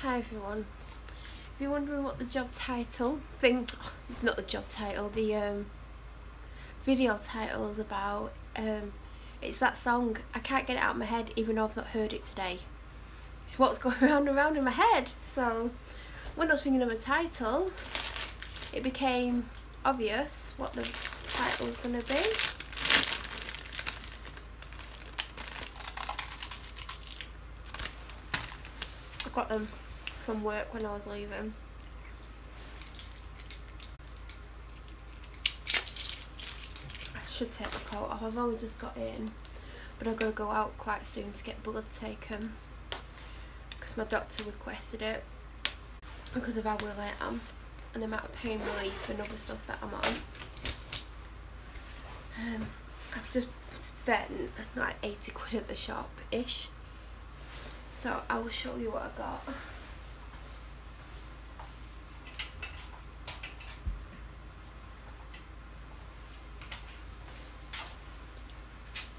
Hi everyone. If you're wondering what the job title thing, not the job title, the video title is about, it's that song. I can't get it out of my head even though I've not heard it today. It's what's going round and round in my head. So when I was thinking of a title, it became obvious what the title was going to be. I got them from work when I was leaving. I should take my coat off. I've only just got in, but I've got to go out quite soon to get blood taken because my doctor requested it because of how ill I am and the amount of pain relief and other stuff that I'm on. I've just spent like 80 quid at the shop ish, so I will show you what I got.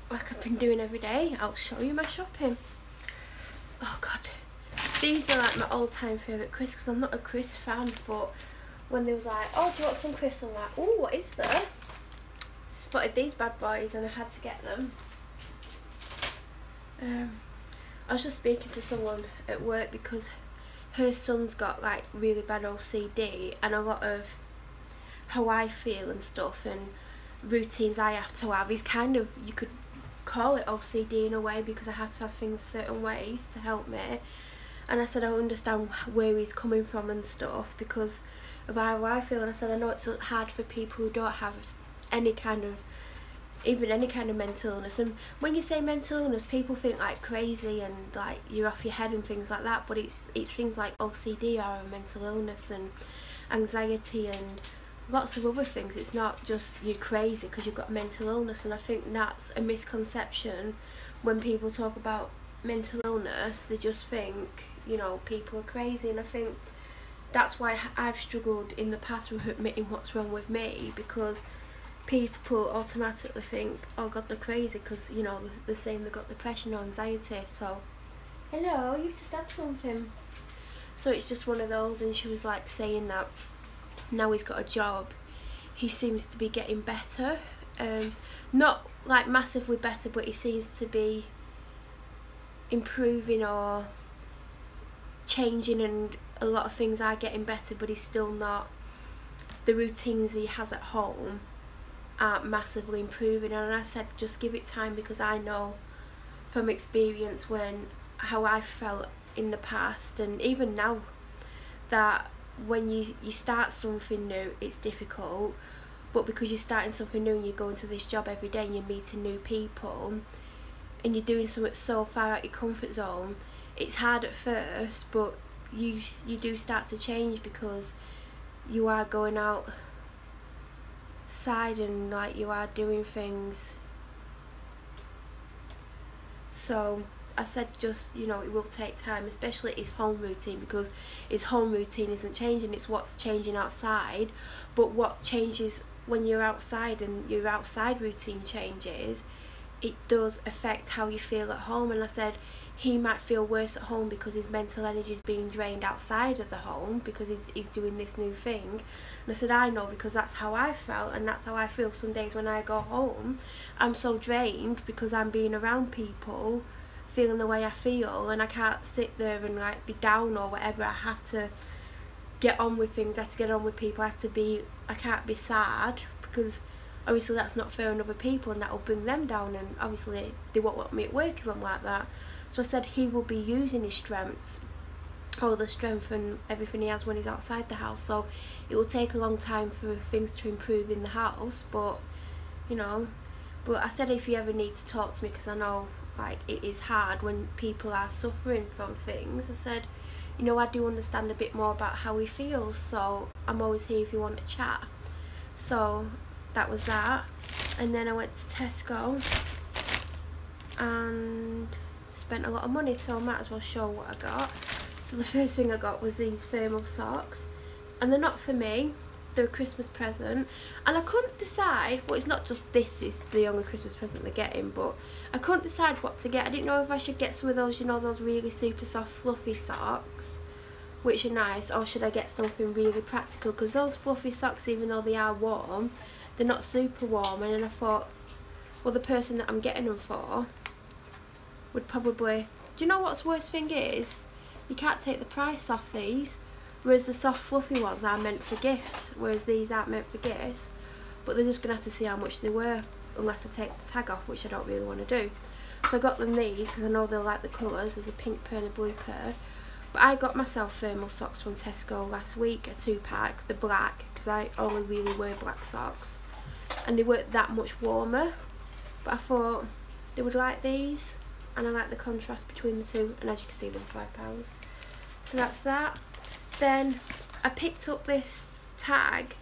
Like I've been doing every day, I'll show you my shopping. Oh god, these are like my all-time favourite crisps because I'm not a crisp fan, but when they was like, oh do you want some crisps, I'm like, oh what is there? Spotted these bad boys and I had to get them. I was just speaking to someone at work because her son's got like really bad OCD, and a lot of how I feel and stuff and routines I have to have is kind of, you could call it OCD in a way, because I had to have things certain ways to help me. And I said I understand where he's coming from and stuff because of how I feel, and I said I know it's hard for people who don't have any kind of, even any kind of mental illness. And when you say mental illness, people think like crazy and like you're off your head and things like that, but it's things like OCD are a mental illness, and anxiety and lots of other things. It's not just you're crazy because you've got a mental illness. And I think that's a misconception when people talk about mental illness. They just think, you know, people are crazy, and I think that's why I've struggled in the past with admitting what's wrong with me, because people automatically think, oh god, they're crazy because, you know, they're saying they've got depression or anxiety. So hello, you've just had something. So it's just one of those. And she was like saying that now he's got a job, he seems to be getting better, not like massively better, but he seems to be improving or changing, and a lot of things are getting better, but he's still not, the routines he has at home aren't massively improving. And I said just give it time, because I know from experience how I felt in the past and even now, that when you start something new it's difficult, but because you're starting something new and you're going to this job every day and you're meeting new people and you're doing something so far out your comfort zone, it's hard at first, but you do start to change because you are going outside and like you are doing things. So I said just, you know, it will take time, especially his home routine, because his home routine isn't changing, it's what's changing outside. But what changes when you're outside and your outside routine changes, it does affect how you feel at home. And I said he might feel worse at home because his mental energy is being drained outside of the home because he's doing this new thing. And I said I know, because that's how I felt and that's how I feel some days when I go home. I'm so drained because I'm being around people feeling the way I feel, and I can't sit there and like be down or whatever. I have to get on with things, I have to get on with people, I can't be sad, because obviously that's not fair on other people and that will bring them down, and obviously they won't want me at work if I'm like that. So I said he will be using his strengths, all the strength and everything he has when he's outside the house. So it will take a long time for things to improve in the house, but you know, but I said if you ever need to talk to me, because I know like it is hard when people are suffering from things, I said, you know, I do understand a bit more about how he feels, so I'm always here if you want to chat. So that was that. And then I went to Tesco and spent a lot of money, so I might as well show what I got. So the first thing I got was these thermal socks, and they're not for me, they're a Christmas present, and I couldn't decide, well it's not just this is the only Christmas present they're getting, but I couldn't decide what to get. I didn't know if I should get some of those, you know, those really super soft fluffy socks, which are nice, or should I get something really practical? Because those fluffy socks, even though they are warm, they're not super warm. And then I thought, well, the person that I'm getting them for would probably... Do you know what's worst thing is? You can't take the price off these, whereas the soft fluffy ones are meant for gifts, whereas these aren't meant for gifts. But they're just going to have to see how much they were, unless I take the tag off, which I don't really want to do. So I got them these, because I know they'll like the colours. There's a pink pair and a blue pair. But I got myself thermal socks from Tesco last week, a 2-pack, the black, because I only really wear black socks. And they weren't that much warmer. But I thought they would like these, and I like the contrast between the two, and as you can see, they're £5. So that's that. Then I picked up this tag,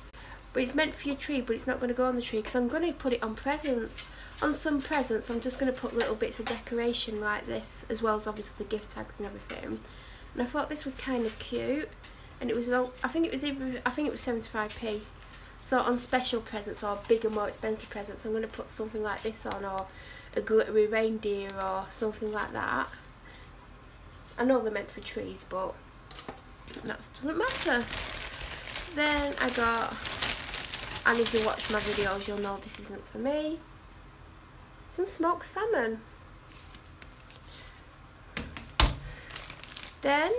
but it's meant for your tree, but it's not going to go on the tree, because I'm going to put it on presents. On some presents, I'm just going to put little bits of decoration like this, as well as obviously the gift tags and everything. And I thought this was kind of cute, and it was, I think it was 75p. So on special presents or bigger, more expensive presents, I'm going to put something like this on, or a glittery reindeer or something like that. I know they're meant for trees, but that doesn't matter. Then I got, and if you watch my videos, you'll know this isn't for me, some smoked salmon. Then,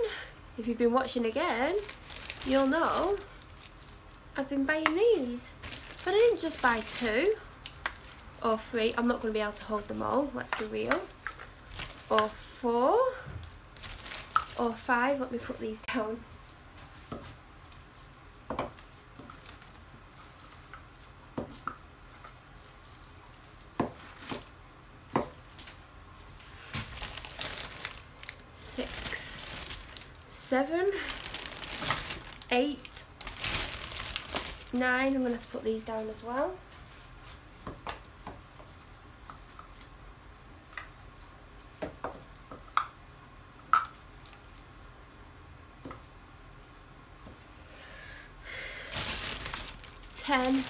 if you've been watching again, you'll know I've been buying these. But I didn't just buy 2 or 3. I'm not going to be able to hold them all, let's be real. Or 4 or 5. Let me put these down. Six, 7, 8, 9. I'm going to have to put these down as well. 10,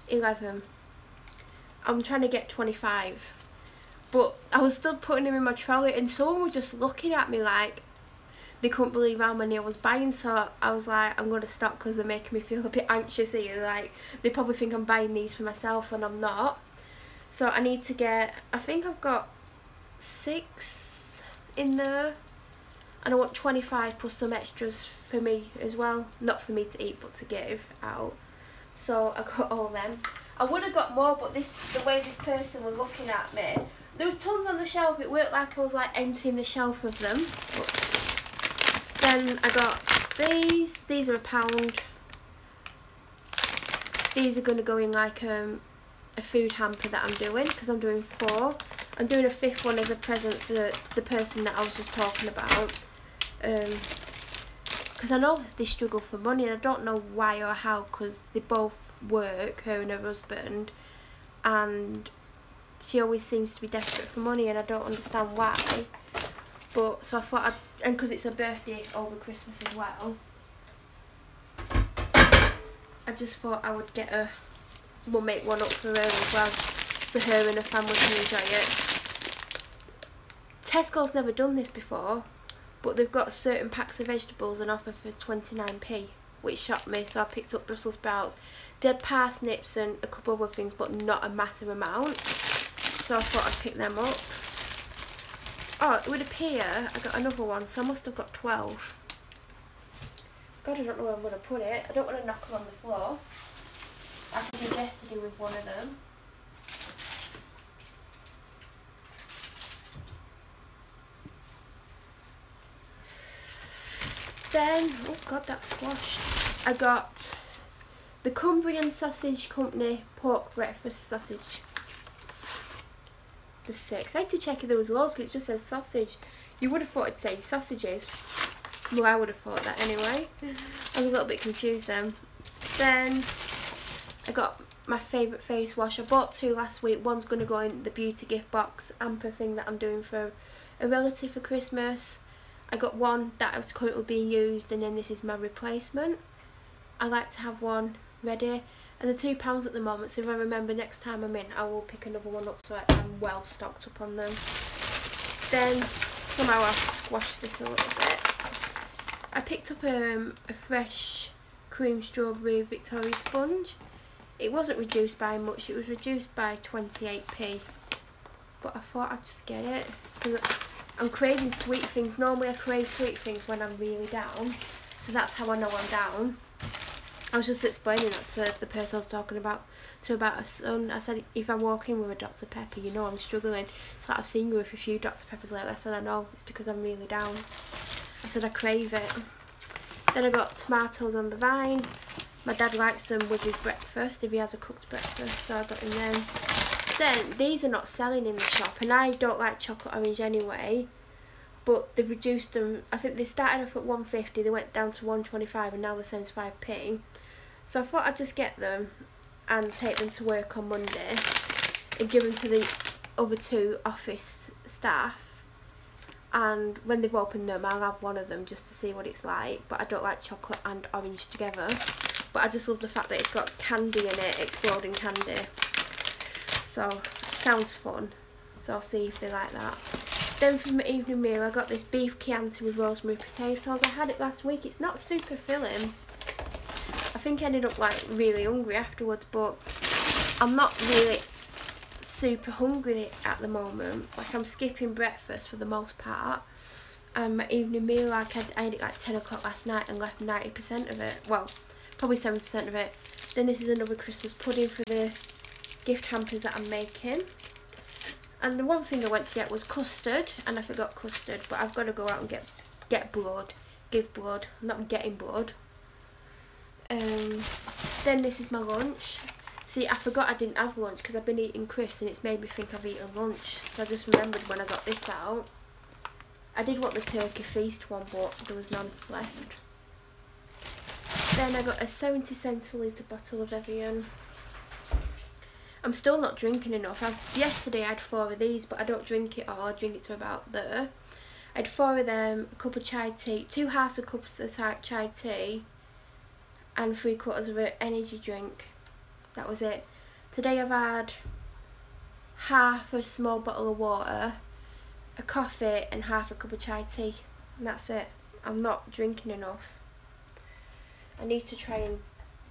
11. I'm trying to get 25. But I was still putting them in my trolley, and someone was just looking at me like they couldn't believe how many I was buying. So I was like, I'm going to stop, because they're making me feel a bit anxious here. Like, they probably think I'm buying these for myself when I'm not. So I need to get, I think I've got 6 in there. And I want 25 plus some extras for me as well. Not for me to eat, but to give out. So I got all them. I would have got more, but the way this person was looking at me, there was tons on the shelf. It worked like I was like emptying the shelf of them. But then I got these. These are £1. These are going to go in like a food hamper that I'm doing, because I'm doing 4. I'm doing a 5th one as a present for the person that I was just talking about. Because I know they struggle for money, and I don't know why or how, because they both work, her and her husband, and she always seems to be desperate for money, and I don't understand why. But so I thought, and because it's her birthday over Christmas as well, I just thought I would get her, we'll make one up for her as well, so her and her family can enjoy it. Tesco's never done this before, but they've got certain packs of vegetables on offer for 29p, which shocked me. So I picked up Brussels sprouts, dead parsnips and a couple of other things, but not a massive amount. So I thought I'd pick them up. Oh, it would appear I got another one, so I must have got 12. God, I don't know where I'm going to put it. I don't want to knock them on the floor. I did yesterday with one of them. Then, oh god, that's squashed. I got the Cumbrian Sausage Company pork breakfast sausage. The 6. I had to check if there was loads, because it just says sausage. You would have thought it'd say sausages. Well, I would have thought that anyway. I was a little bit confused then. Then I got my favourite face wash. I bought 2 last week. One's going to go in the beauty gift box hamper thing that I'm doing for a relative for Christmas. I got one that is currently being used, and then this is my replacement. I like to have one ready, and they're £2 at the moment, so if I remember next time I'm in, I will pick another one up, so I'm well stocked up on them. Then somehow I've squashed this a little bit. I picked up a fresh cream strawberry Victoria sponge. It wasn't reduced by much, it was reduced by 28p. But I thought I'd just get it because I'm craving sweet things. Normally I crave sweet things when I'm really down, so that's how I know I'm down. I was just explaining that to the person I was talking about about a son. I said, if I walk in with a Dr Pepper, you know I'm struggling. So I've seen you with a few Dr Peppers lately. I said, I know, it's because I'm really down. I said I crave it. Then I got tomatoes on the vine. My dad likes them with his breakfast, if he has a cooked breakfast, so I got him them. Then these are not selling in the shop, and I don't like chocolate orange anyway, but they've reduced them. I think they started off at 150, they went down to 125, and now they're 75p. So I thought I'd just get them and take them to work on Monday and give them to the other two office staff, and when they've opened them I'll have one of them just to see what it's like. But I don't like chocolate and orange together, but I just love the fact that it's got candy in it, exploding candy. So it sounds fun, so I'll see if they like that. Then for my evening meal I got this beef Chianti with rosemary potatoes. I had it last week. It's not super filling. I think I ended up like really hungry afterwards, but I'm not really super hungry at the moment. Like I'm skipping breakfast for the most part. And my evening meal, like I ate it like 10 o'clock last night and left 90% of it. Well, probably 70% of it. Then this is another Christmas pudding for the gift hampers that I'm making. And the one thing I went to get was custard, and I forgot custard, but I've got to go out and get blood, give blood. I'm not getting blood. Then this is my lunch. See, I forgot I didn't have lunch because I've been eating crisps and it's made me think I've eaten lunch. So I just remembered when I got this out. I did want the turkey feast one, but there was none left. Then I got a 70 centilitre bottle of Evian. I'm still not drinking enough. Yesterday I had 4 of these, but I don't drink it all. I drink it to about there. I had 4 of them, a cup of chai tea, 2 halves of cups of chai tea, and 3/4 of an energy drink. That was it. Today I've had half a small bottle of water, a coffee, and half a cup of chai tea. And that's it. I'm not drinking enough. I need to try and...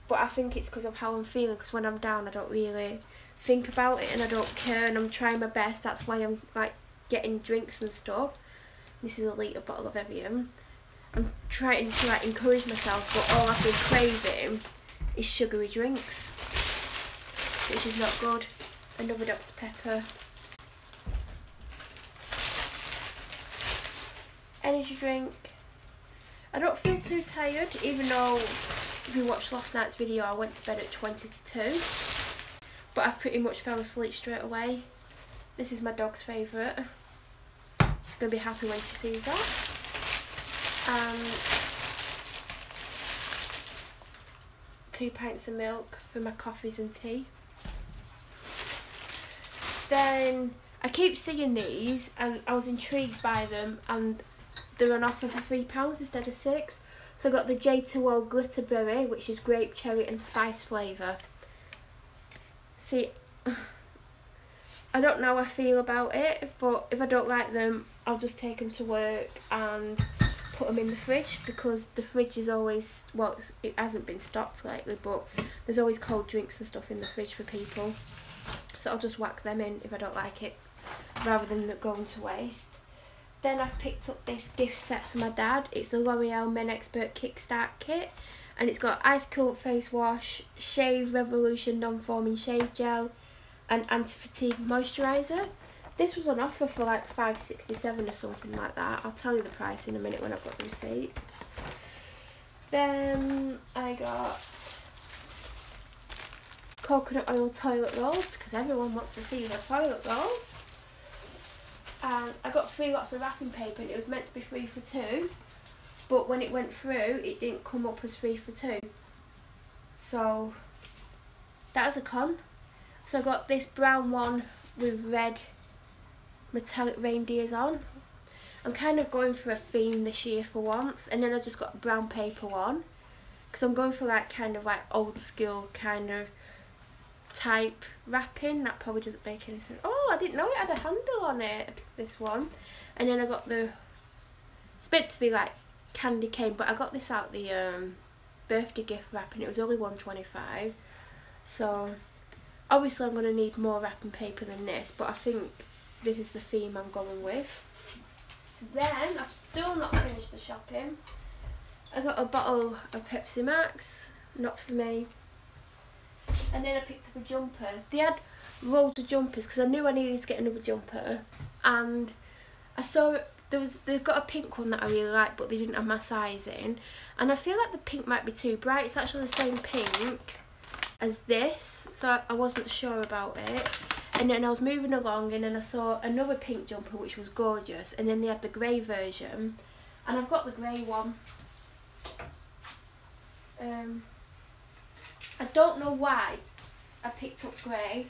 But I think it's because of how I'm feeling, because when I'm down I don't really think about it and I don't care, and I'm trying my best. That's why I'm like getting drinks and stuff. This is a litre bottle of Evian. I'm trying to like encourage myself, but all I've been craving is sugary drinks, which is not good. Another Dr Pepper. Energy drink. I don't feel too tired, even though if you watched last night's video I went to bed at 20 to 2. But I pretty much fell asleep straight away. This is my dog's favourite. She's going to be happy when she sees that. 2 pints of milk for my coffees and tea. Then I keep seeing these and I was intrigued by them, and they're on offer for £3 instead of £6. So I got the J2O Glitterberry, which is grape, cherry and spice flavour. See, I don't know how I feel about it, but if I don't like them, I'll just take them to work and put them in the fridge, because the fridge is always, well, it hasn't been stocked lately, but there's always cold drinks and stuff in the fridge for people. So I'll just whack them in if I don't like it, rather than going to waste. Then I've picked up this gift set for my dad. It's the L'Oreal Men Expert Kickstart Kit, and it's got Ice Cool Face Wash, Shave Revolution Non-Foaming Shave Gel, and Anti-Fatigue Moisturiser. This was on offer for like $5.67 or something like that. I'll tell you the price in a minute when I've got the receipt. Then I got coconut oil toilet rolls, because everyone wants to see the toilet rolls. And I got 3 lots of wrapping paper, and it was meant to be 3 for 2, but when it went through it didn't come up as 3 for 2, so that was a con. So I got this brown one with red metallic reindeers on. I'm kind of going for a theme this year for once, and then I just got a brown paper one because I'm going for like kind of like old school kind of type wrapping. That probably doesn't make any sense. Oh, I didn't know it had a handle on it, this one. And then I got the, it's meant to be like candy cane, but I got this out the birthday gift wrap and it was only $1.25. So obviously I'm going to need more wrapping paper than this, but I think this is the theme I'm going with. Then I've still not finished the shopping. I got a bottle of Pepsi Max, not for me. And then I picked up a jumper. They had loads of jumpers because I knew I needed to get another jumper, and I saw they've got a pink one that I really like, but they didn't have my size in, and I feel like the pink might be too bright. It's actually the same pink as this, so I wasn't sure about it. And then I was moving along and then I saw another pink jumper which was gorgeous, and then they had the grey version, and I've got the grey one. I don't know why I picked up grey,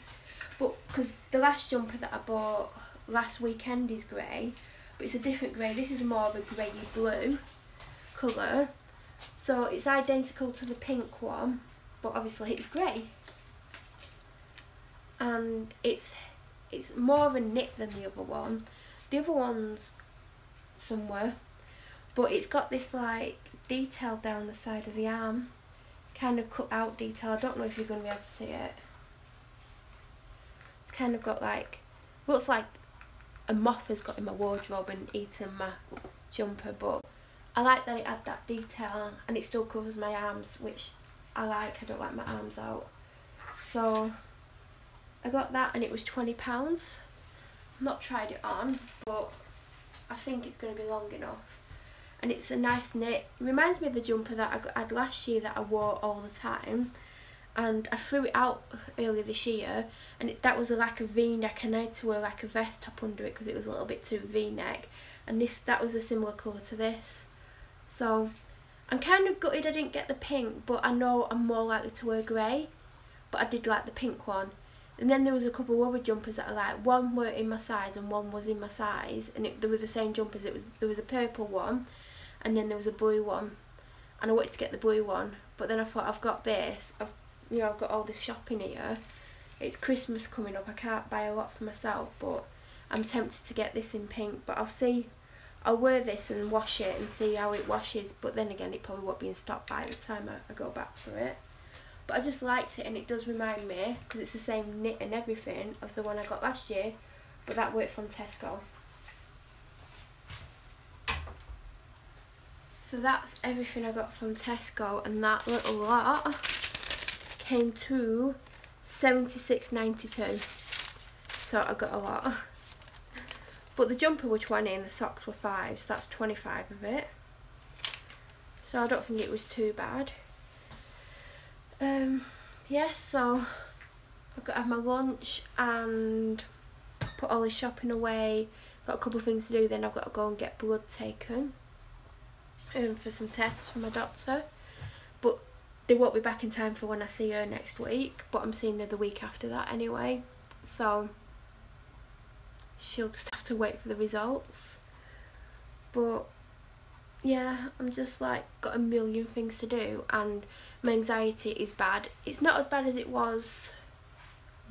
but because the last jumper that I bought last weekend is grey, but it's a different grey. This is more of a grey blue colour, so it's identical to the pink one, but obviously it's grey, and it's more of a knit than the other one. The other one's somewhere, but it's got this like detail down the side of the arm, kind of cut out detail. I don't know if you're going to be able to see it. It's kind of got like, looks like a moth has got in my wardrobe and eaten my jumper, but I like that it had that detail and it still covers my arms, which I like. I don't like my arms out. So I got that and it was £20. I've not tried it on, but I think it's going to be long enough. And it's a nice knit. It reminds me of the jumper that I had last year that I wore all the time, and I threw it out earlier this year, and that was like a V-neck, and I had to wear like a vest top under it because it was a little bit too V-neck, and that was a similar colour to this. So I'm kind of gutted I didn't get the pink, but I know I'm more likely to wear grey, but I did like the pink one. And then there was a couple of other jumpers that I liked. One were in my size and one was in my size, and they were the same jumpers. There was a purple one and then there was a blue one, and I wanted to get the blue one, but then I thought, I've got this, I've got all this shopping here, it's Christmas coming up, I can't buy a lot for myself, but I'm tempted to get this in pink. But I'll see, I'll wear this and wash it and see how it washes, but then again it probably won't be in stock by the time I go back for it. But I just liked it, and it does remind me, because it's the same knit and everything, of the one I got last year, but that worked from Tesco. So that's everything I got from Tesco, and that little lot came to £76.92. So I got a lot. But the jumper was 20 and the socks were 5, so that's 25 of it. So I don't think it was too bad. Yes, so I've got to have my lunch and put all the shopping away. Got a couple of things to do, then I've got to go and get blood taken for some tests from my doctor, but they won't be back in time for when I see her next week, but I'm seeing her the week after that anyway, so she'll just have to wait for the results. But yeah, I'm just like got a million things to do, and my anxiety is bad. It's not as bad as it was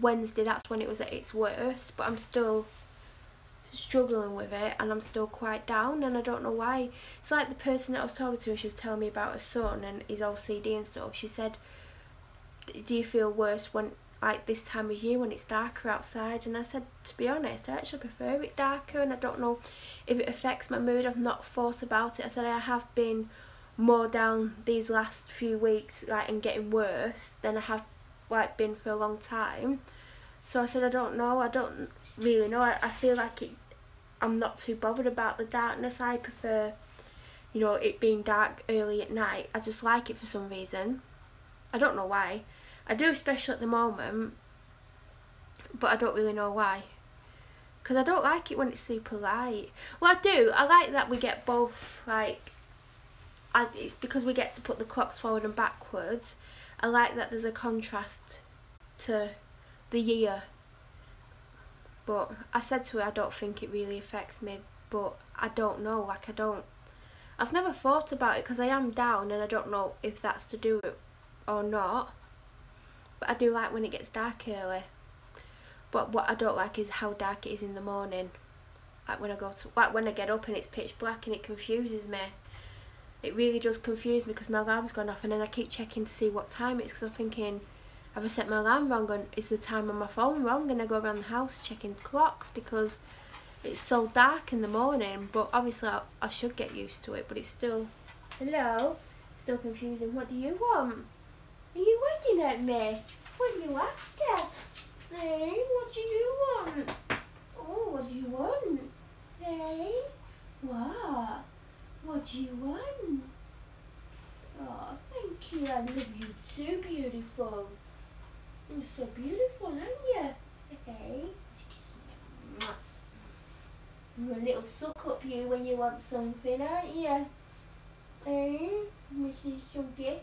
Wednesday, that's when it was at its worst, but I'm still struggling with it, and I'm still quite down, and I don't know why. It's like the person that I was talking to, and she was telling me about her son and his OCD and stuff. She said, do you feel worse when, like, this time of year when it's darker outside? And I said, to be honest, I actually prefer it darker, and I don't know if it affects my mood. I've not thought about it. I said I have been more down these last few weeks, like, and getting worse than I have like been for a long time. So I said, I don't know, I don't really know. I feel like I'm not too bothered about the darkness. I prefer, you know, it being dark early at night. I just like it for some reason. I don't know why. I do, especially at the moment, but I don't really know why. Because I don't like it when it's super light. Well, I do. I like that we get both, like, it's because we get to put the clocks forward and backwards. I like that there's a contrast to the year. But I said to her, I don't think it really affects me, but I don't know, like, I've never thought about it because I am down, and I don't know if that's to do with it or not. But I do like when it gets dark early. But what I don't like is how dark it is in the morning. Like when I get up and it's pitch black, and it confuses me. it really does confuse me because my alarm's gone off and then I keep checking to see what time it is because I'm thinking, have I set my alarm wrong and is the time on my phone wrong? And I go around the house checking clocks because it's so dark in the morning. But obviously I should get used to it, but it's still, hello, still confusing. What do you want? Are you looking at me? What are you after? Hey, what do you want? Oh, what do you want? Hey, what? What do you want? Oh, thank you. I love you too, beautiful. You're so beautiful, aren't you? Hey. You're a little suck up you when you want something, aren't you? Hey, Mrs. Chunky.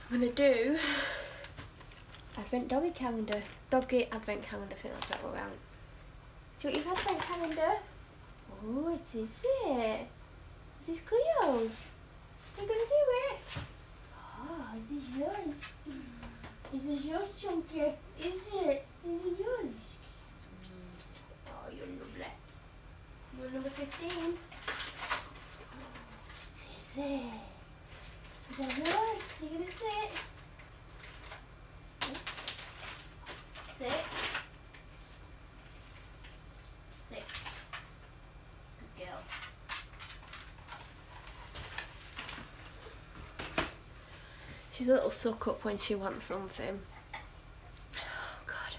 I'm gonna do doggy advent calendar. I think that's right around. Do you want your advent calendar? Oh, it is it. Is this Cleo's? We're gonna do it. Oh, is this yours? Is this yours, Chunky? Is it? Is it yours? Oh, you're lovely. You're number 15. Is it? Is that yours? Are you gonna sit? Sit. Sit. Good girl. She's a little suck up when she wants something. Oh God.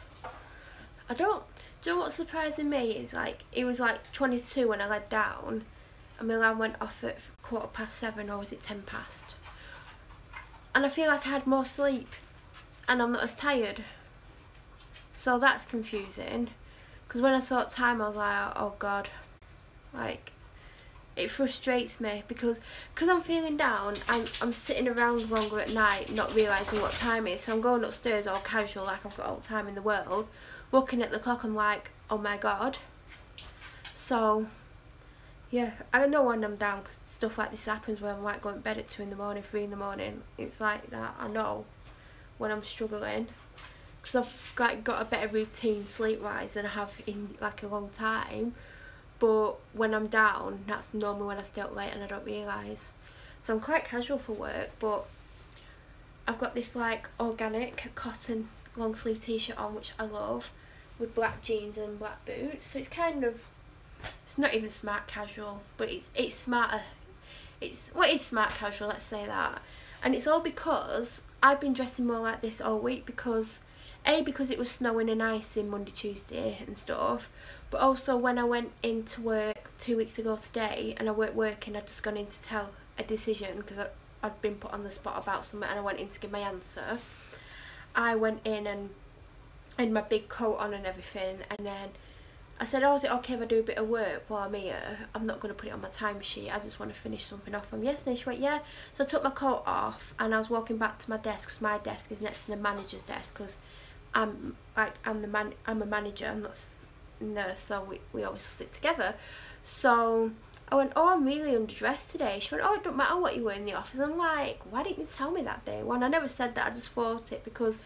Do you know what's surprising me is like, it was like 22 when I laid down and my alarm went off at 7:15 or was it 10 past? And I feel like I had more sleep and I'm not as tired. So that's confusing. Because when I saw time I was like, oh God. Like, it frustrates me because I'm feeling down, I'm sitting around longer at night not realising what time it is. So I'm going upstairs all casual like I've got all the time in the world. Looking at the clock I'm like, oh my God. So yeah, I know when I'm down because stuff like this happens where I might go to bed at 2 in the morning, 3 in the morning. It's like that. I know when I'm struggling because I've got a better routine sleep-wise than I have in like a long time. But when I'm down, that's normally when I stay up late and I don't realise. So I'm quite casual for work, but I've got this like organic cotton long sleeve t-shirt on, which I love, with black jeans and black boots. So it's kind of, it's not even smart casual, but it's smarter. It's smart casual, let's say that. And it's all because I've been dressing more like this all week because it was snowing and icing Monday, Tuesday and stuff, but also when I went into work 2 weeks ago today and I weren't working, I'd just gone in to tell a decision because I'd been put on the spot about something and I went in to give my answer. I went in and had my big coat on and everything, and then I said, oh, is it okay if I do a bit of work while I'm here? I'm not going to put it on my timesheet, I just want to finish something off from yesterday. She went, yeah. So I took my coat off and I was walking back to my desk because my desk is next to the manager's desk because I'm a manager, I'm not a nurse, so we always sit together. So I went, oh, I'm really underdressed today. She went, oh, it don't matter what you wear in the office. I'm like, why didn't you tell me that day one? I never said that, I just thought it because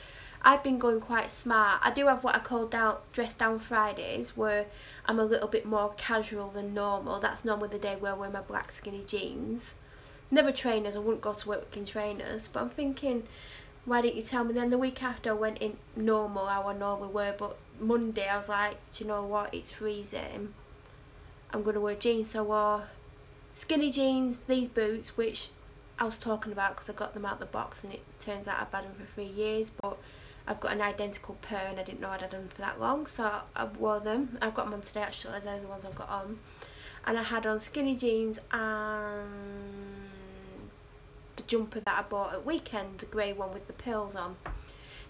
I've been going quite smart. I do have what I call dress down Fridays, where I'm a little bit more casual than normal. That's normally the day where I wear my black skinny jeans. Never trainers, I wouldn't go to work in trainers, but I'm thinking, why didn't you tell me? Then the week after I went in normal, how I normally wear, but Monday I was like, do you know what, it's freezing, I'm going to wear jeans. So I wore skinny jeans, these boots, which I was talking about because I got them out of the box and it turns out I've had them for 3 years, but I've got an identical pair and I didn't know I'd had them for that long, so I wore them. I've got them on today actually, they're the ones I've got on. And I had on skinny jeans and the jumper that I bought at weekend, the grey one with the pearls on.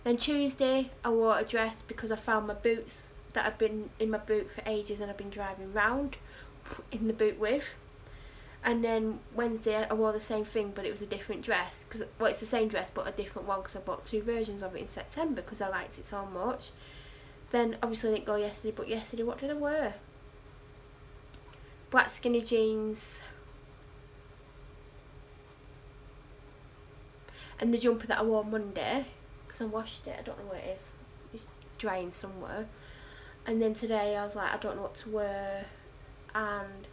Then Tuesday I wore a dress because I found my boots that I've been in my boot for ages and I've been driving round in the boot with. And then Wednesday I wore the same thing, but it was a different dress, because well, it's the same dress but a different one because I bought 2 versions of it in September because I liked it so much. Then obviously I didn't go yesterday, but yesterday what did I wear? Black skinny jeans. and the jumper that I wore Monday, because I washed it, I don't know where it is, it's drying somewhere. And then today I was like, I don't know what to wear, and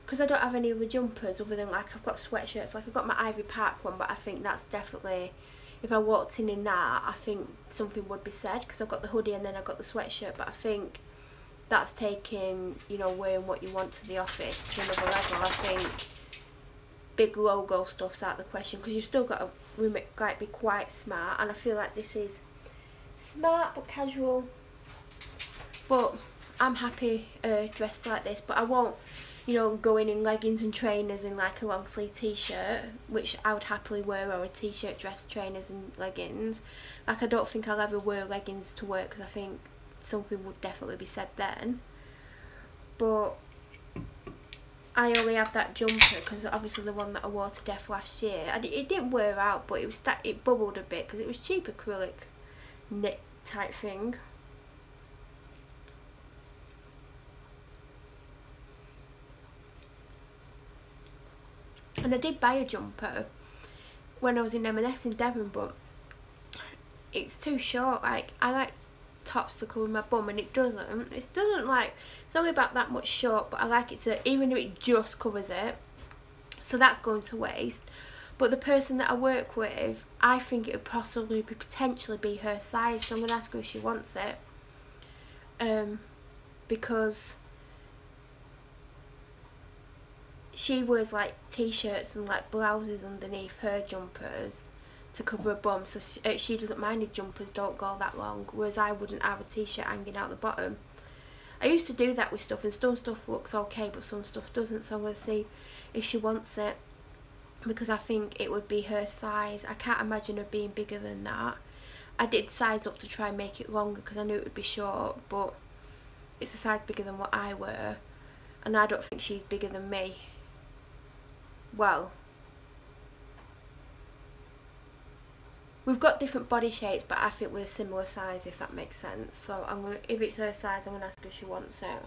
because I don't have any other jumpers other than like I've got sweatshirts, like I've got my Ivy Park one, but I think that's definitely, if I walked in that, I think something would be said, because I've got the hoodie and then I've got the sweatshirt, but I think that's taking, you know, wearing what you want to the office to another level. I think big logo stuff's out of the question, because you've still got to like be quite smart, and I feel like this is smart but casual. But I'm happy dressed like this, but I won't, you know, go in leggings and trainers and like a long sleeve t-shirt, which I would happily wear, or a t-shirt, dress, trainers and leggings. Like I don't think I'll ever wear leggings to work, because I think something would definitely be said then. But I only have that jumper because obviously the one that I wore to death last year, it didn't wear out, but it bubbled a bit because it was cheap acrylic knit type thing. And I did buy a jumper when I was in M&S in Devon, but it's too short. Like I like tops to cover my bum, and it doesn't. It doesn't, like, it's only about that much short, but I like it to, even if it just covers it, so that's going to waste. But the person that I work with, I think it would possibly potentially be her size, so I'm going to ask her if she wants it, because she wears like t-shirts and like blouses underneath her jumpers to cover her bum, so she doesn't mind if jumpers don't go that long, whereas I wouldn't have a t-shirt hanging out the bottom. I used to do that with stuff, and some stuff looks okay but some stuff doesn't, so I'm going to see if she wants it, because I think it would be her size. I can't imagine her being bigger than that. I did size up to try and make it longer because I knew it would be short, but it's a size bigger than what I wear, and I don't think she's bigger than me. Well, we've got different body shapes, but I think we're similar size, if that makes sense. So I'm gonna, if it's her size, I'm gonna ask her if she wants it.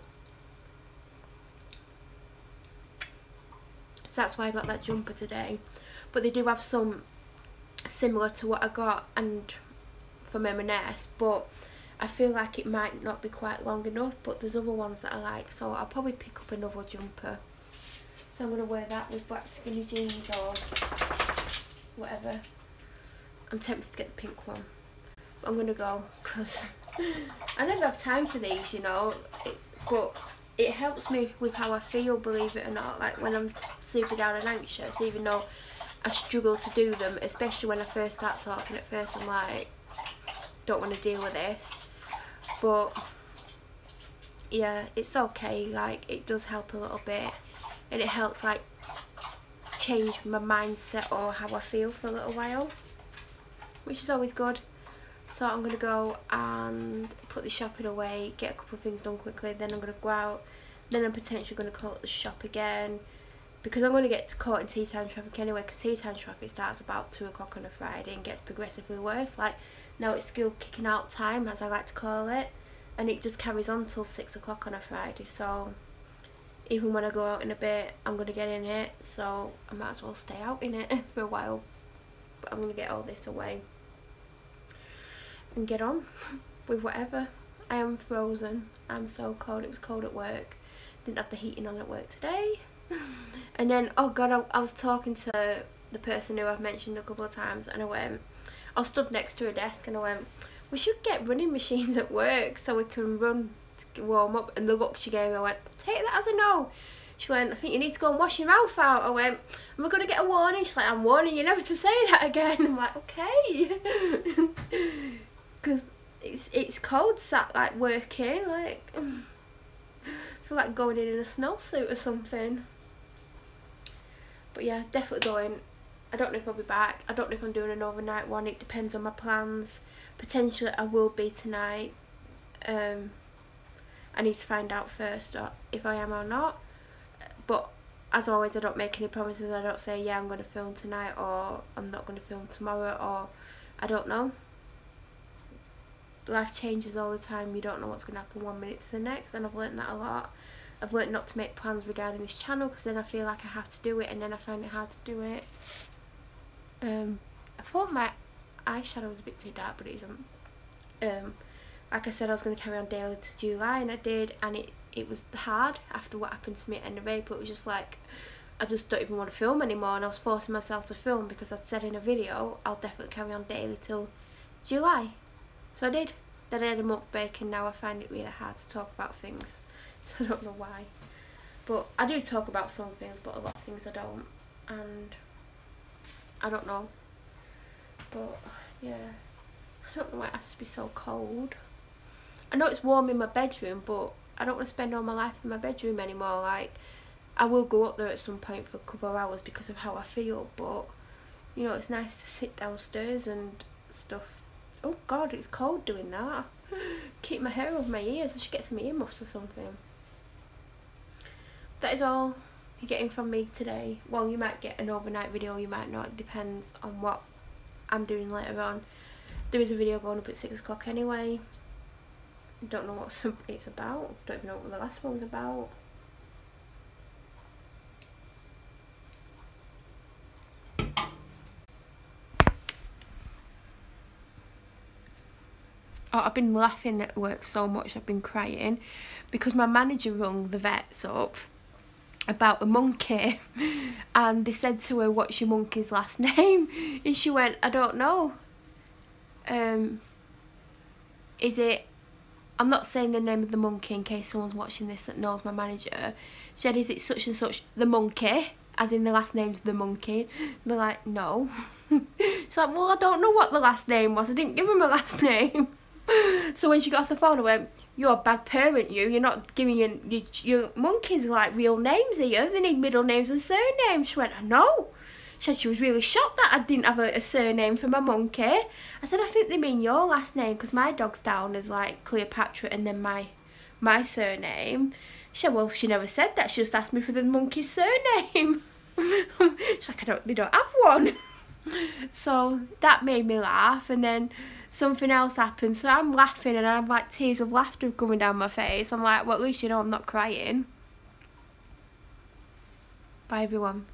So that's why I got that jumper today. But they do have some similar to what I got and from M&S, but I feel like it might not be quite long enough, but there's other ones that I like, so I'll probably pick up another jumper. So I'm going to wear that with black skinny jeans or whatever. I'm tempted to get the pink one, but I'm going to go because I never have time for these, you know, but it helps me with how I feel, believe it or not, like when I'm super down and anxious, even though I struggle to do them, especially when I first start talking. At first I'm like, don't want to deal with this, but yeah, it's okay, like it does help a little bit, and it helps like change my mindset or how I feel for a little while, which is always good. So I'm going to go and put the shopping away, get a couple of things done quickly, then I'm going to go out, then I'm potentially going to call it the shop again, because I'm going to get caught in tea time traffic anyway, because tea time traffic starts about 2 o'clock on a Friday and gets progressively worse. Like now it's school kicking out time, as I like to call it, and it just carries on till 6 o'clock on a Friday, so even when I go out in a bit I'm going to get in it, so I might as well stay out in it for a while. But I'm going to get all this away and get on with whatever. I am frozen, I'm so cold. It was cold at work, didn't have the heating on at work today. And then, oh god, I was talking to the person who I've mentioned a couple of times, and I was stood next to her desk and I went, we should get running machines at work so we can run to warm up. And the look she gave me, I went, take that as a no. She went, I think you need to go and wash your mouth out. I went, am I going to get a warning? She's like, I'm warning you never to say that again. I'm like, okay. Because it's cold sat like working, like I feel like going in a snowsuit or something. But yeah, definitely going. I don't know if I'll be back. I don't know if I'm doing an overnight one. It depends on my plans. Potentially I will be tonight. I need to find out first if I am or not. But as always, I don't make any promises. I don't say, yeah, I'm going to film tonight, or I'm not going to film tomorrow, or I don't know. Life changes all the time. You don't know what's going to happen 1 minute to the next, and I've learnt that a lot. I've learnt not to make plans regarding this channel, because then I feel like I have to do it, and then I find it hard to do it. I thought my eyeshadow was a bit too dark, but it isn't. Like I said, I was going to carry on daily to July, and I did, and it was hard after what happened to me at the end of April. It was just like, I just don't even want to film anymore, and I was forcing myself to film because I'd said in a video I'll definitely carry on daily till July. So I did. Then I had a month break, and now I find it really hard to talk about things. So I don't know why. But I do talk about some things, but a lot of things I don't. And I don't know. But yeah, I don't know why it has to be so cold. I know it's warm in my bedroom, but I don't want to spend all my life in my bedroom anymore. Like, I will go up there at some point for a couple of hours because of how I feel, but you know, it's nice to sit downstairs and stuff. Oh god, it's cold doing that. Keep my hair over my ears. I should get some earmuffs or something. That is all you're getting from me today. Well, you might get an overnight video, you might not. It depends on what I'm doing later on. There is a video going up at 6 o'clock anyway. Don't know what it's about. Don't even know what the last one was about. Oh, I've been laughing at work so much, I've been crying because my manager rung the vets up about a monkey, and they said to her, what's your monkey's last name? And she went, I don't know. Is it, I'm not saying the name of the monkey in case someone's watching this that knows my manager. She said, is it such and such the monkey, as in the last name's the monkey? And they're like, no. She's like, well, I don't know what the last name was, I didn't give him a last name. So when she got off the phone, I went, you're a bad parent, you're not giving your monkeys like real names here, they need middle names and surnames. She went, I know. She said she was really shocked that I didn't have a surname for my monkey. I said, I think they mean your last name because my dog's down as like Cleopatra and then my surname. She said, well, she never said that, she just asked me for the monkey's surname. She's like, they don't have one. So that made me laugh, and then something else happened, so I'm laughing and I'm like tears of laughter coming down my face. I'm like, well, at least you know I'm not crying. Bye everyone.